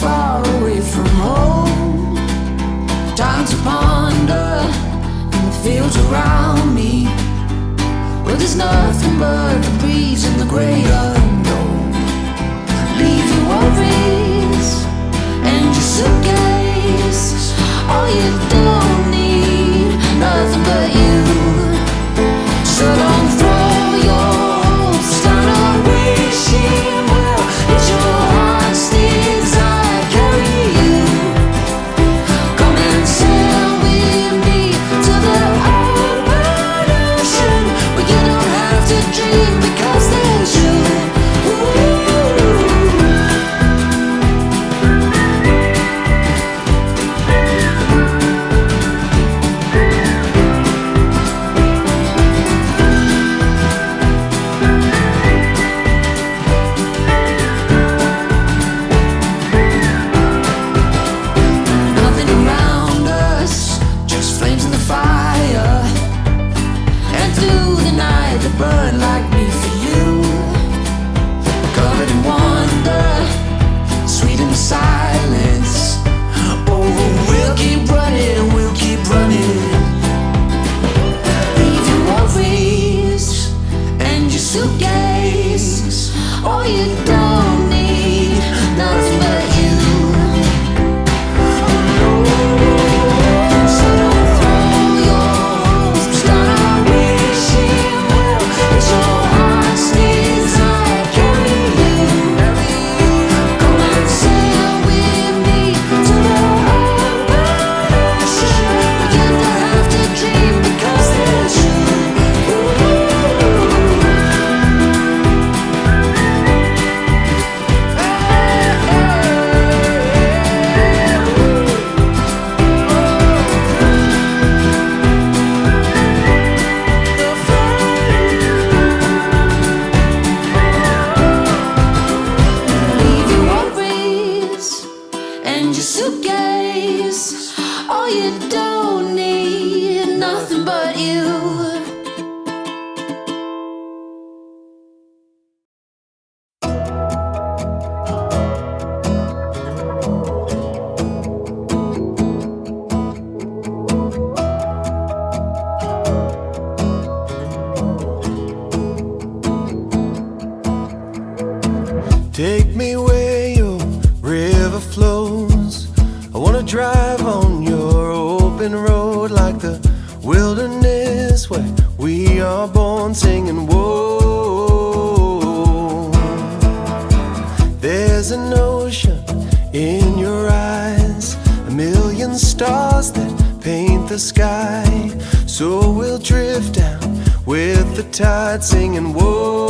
far away from home. Time to ponder in the fields around me, where there's nothing but the breeze and the great unknown. Leave your worries and your suitcase. All you don't need, nothing but you. So don't throw your hopes down a wishing well. It's your heart's desire carry you. Come and sail with me to the open ocean, where you don't have to dream because there's you. Burn like me for you, covered in wonder, sweet in silence. Oh, we'll keep running and we'll keep running. Leave your worries and your suitcase. All you don't need, nothing but you. Take me where your river flows. I wanna drive on your open road, like the wilderness where we are born, singing whoa. There's an ocean in your eyes, a million stars that paint the sky. So we'll drift down with the tide, singing whoa.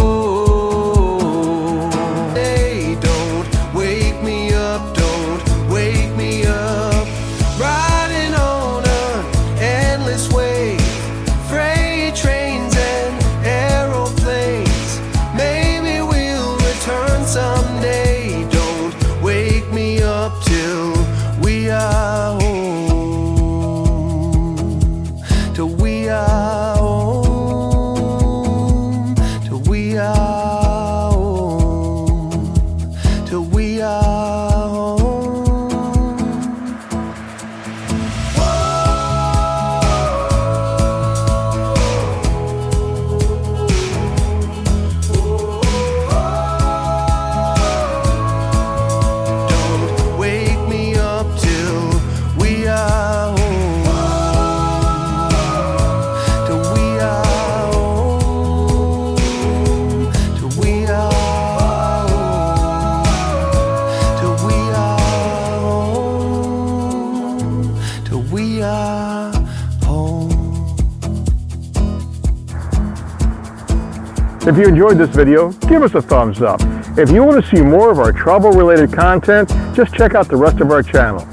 If you enjoyed this video, give us a thumbs up. If you want to see more of our travel-related content, just check out the rest of our channel.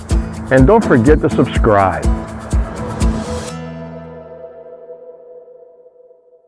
And don't forget to subscribe.